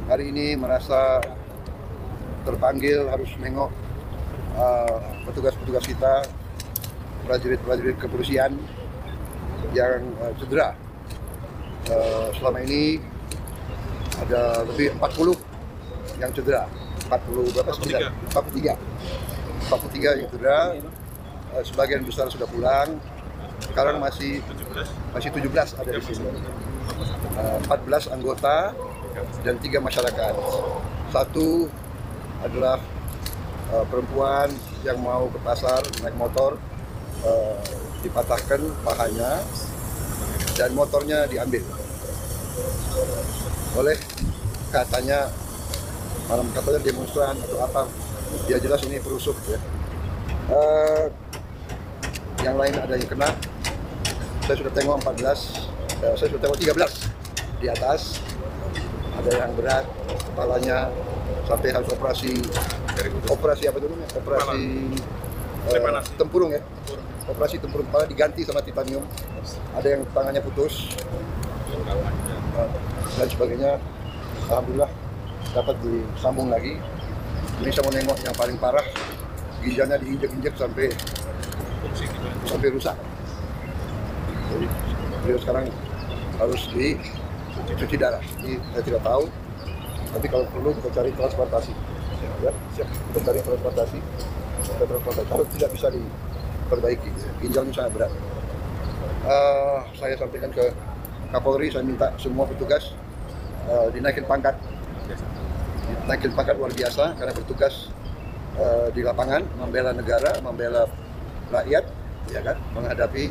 hari ini merasa terpanggil harus nengok petugas-petugas kita, prajurit-prajurit kepolisian yang cedera. Selama ini ada lebih 40 yang cedera. 40 berapa? 43 yang cedera. Sebagian besar sudah pulang. Sekarang masih 17 ada di sini. 14 anggota dan 3 masyarakat. Satu adalah perempuan yang mau ke pasar naik motor, dipatahkan pahanya dan motornya diambil oleh katanya demonstran atau apa, dia jelas ini perusuh ya. Yang lain ada yang kena, saya sudah tengok 14, saya sudah tengok 13 di atas, ada yang berat kepalanya sampai harus operasi apa dulu ya, operasi tempurung ya, operasi tempurung kepala diganti sama titanium, ada yang tangannya putus dan sebagainya. Alhamdulillah dapat disambung lagi. Ini saya mau nengok yang paling parah, ginjalnya diinjek-injek sampai rusak. Jadi beliau sekarang harus dicuci darah. Jadi saya tidak tahu, tapi kalau perlu kita cari transportasi. Ya, siap. Kita cari transportasi. Kalau tidak bisa diperbaiki, ginjalnya sangat berat. Saya sampaikan ke Kapolri, saya minta semua petugas dinaikin pangkat. Dinaikin pangkat luar biasa karena bertugas di lapangan, membela negara, membela rakyat, ya kan, menghadapi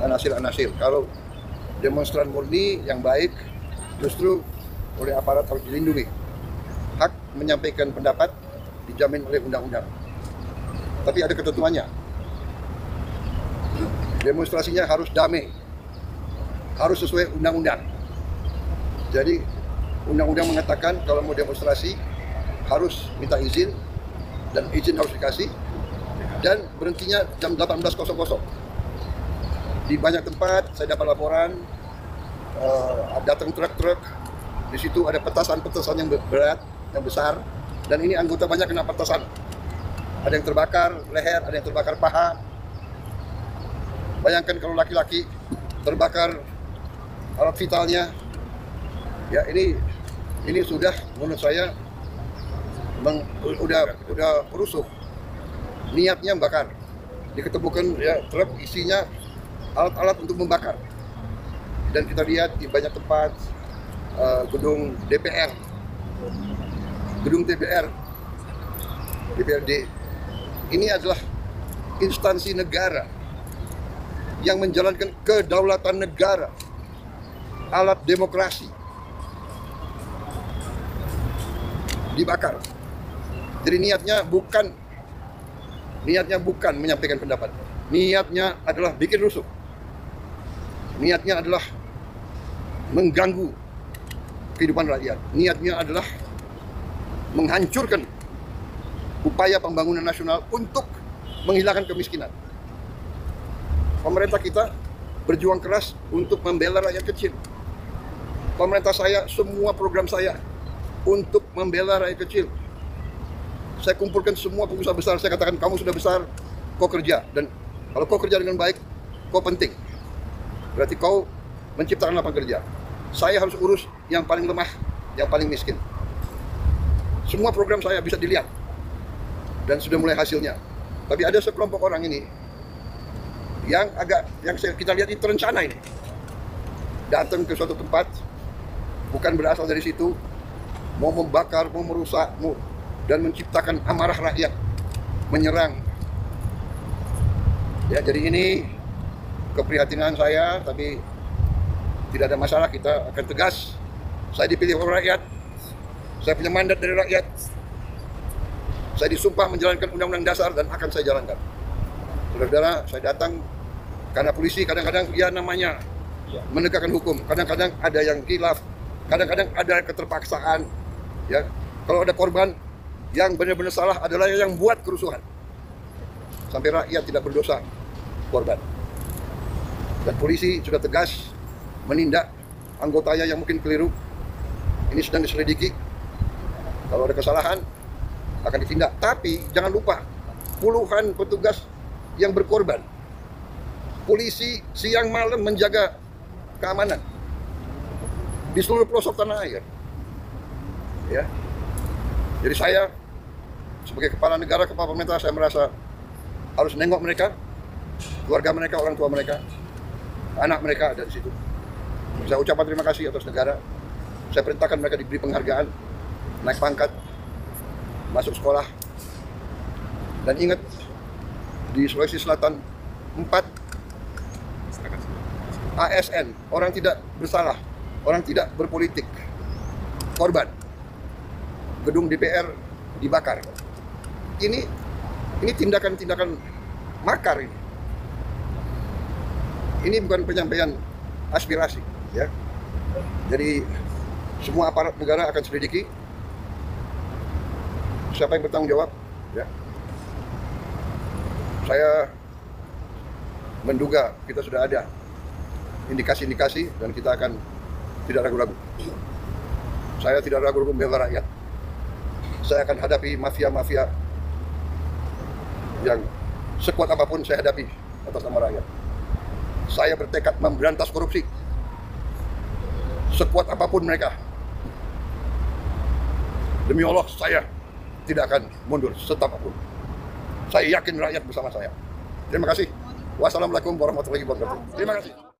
anasir-anasir. Kalau demonstran murni yang baik, justru oleh aparat harus dilindungi. Hak menyampaikan pendapat dijamin oleh undang-undang. Tapi ada ketentuannya. Demonstrasinya harus damai, harus sesuai undang-undang. Jadi undang-undang mengatakan kalau mau demonstrasi harus minta izin, dan izin harus dikasih, dan berhentinya jam 18.00. Di banyak tempat saya dapat laporan datang truk-truk, di situ ada petasan-petasan yang berat, yang besar, dan ini anggota banyak kena petasan. Ada yang terbakar leher, ada yang terbakar paha. Bayangkan kalau laki-laki terbakar alat vitalnya. Ya, ini sudah menurut saya udah perusuh. Niatnya membakar. Diketemukan ya truk isinya alat-alat untuk membakar. Dan kita lihat di banyak tempat gedung DPR, gedung DPRD. Ini adalah instansi negara yang menjalankan kedaulatan negara, alat demokrasi, dibakar. Jadi niatnya bukan menyampaikan pendapat. Niatnya adalah bikin rusuh. Niatnya adalah mengganggu kehidupan rakyat. Niatnya adalah menghancurkan upaya pembangunan nasional untuk menghilangkan kemiskinan. Pemerintah kita berjuang keras untuk membela rakyat kecil. Pemerintah saya, semua program saya untuk membela rakyat kecil. Saya kumpulkan semua pengusaha besar, saya katakan kamu sudah besar, kau kerja. Dan kalau kau kerja dengan baik, kau penting. Berarti kau menciptakan lapangan kerja. Saya harus urus yang paling lemah, yang paling miskin. Semua program saya bisa dilihat. Dan sudah mulai hasilnya. Tapi ada sekelompok orang ini yang kita lihat itu terencana ini. Datang ke suatu tempat, bukan berasal dari situ, mau membakar, mau merusak, dan menciptakan amarah rakyat, menyerang. Ya, jadi ini keprihatinan saya, tapi tidak ada masalah, kita akan tegas. Saya dipilih oleh rakyat, saya punya mandat dari rakyat, saya disumpah menjalankan Undang-Undang Dasar dan akan saya jalankan. Saudara-saudara, saya datang karena polisi kadang-kadang ya namanya menegakkan hukum, kadang-kadang ada yang khilaf, kadang-kadang ada keterpaksaan. Ya, kalau ada korban, yang benar-benar salah adalah yang buat kerusuhan. Sampai rakyat tidak berdosa, korban. Dan polisi sudah tegas menindak anggotanya yang mungkin keliru. Ini sedang diselidiki. Kalau ada kesalahan akan ditindak. Tapi jangan lupa puluhan petugas yang berkorban. Polisi siang malam menjaga keamanan di seluruh pelosok tanah air. Ya. Jadi saya sebagai kepala negara, kepala pemerintah, saya merasa harus nengok mereka, keluarga mereka, orang tua mereka, anak mereka ada di situ. Saya ucapkan terima kasih atas negara. Saya perintahkan mereka diberi penghargaan, naik pangkat, masuk sekolah. Dan ingat, di Sulawesi Selatan 4 ASN, orang tidak bersalah, orang tidak berpolitik, korban. Gedung DPR dibakar. Ini tindakan-tindakan makar ini. Ini bukan penyampaian aspirasi, ya. Jadi semua aparat negara akan selidiki siapa yang bertanggung jawab, ya. Saya menduga kita sudah ada indikasi-indikasi dan kita akan tidak ragu-ragu. Saya tidak ragu-ragu membela rakyat. Saya akan hadapi mafia-mafia yang sekuat apapun saya hadapi atas nama rakyat. Saya bertekad memberantas korupsi sekuat apapun mereka. Demi Allah, saya tidak akan mundur setapapun. Saya yakin rakyat bersama saya. Terima kasih. Wassalamualaikum warahmatullahi wabarakatuh. Terima kasih.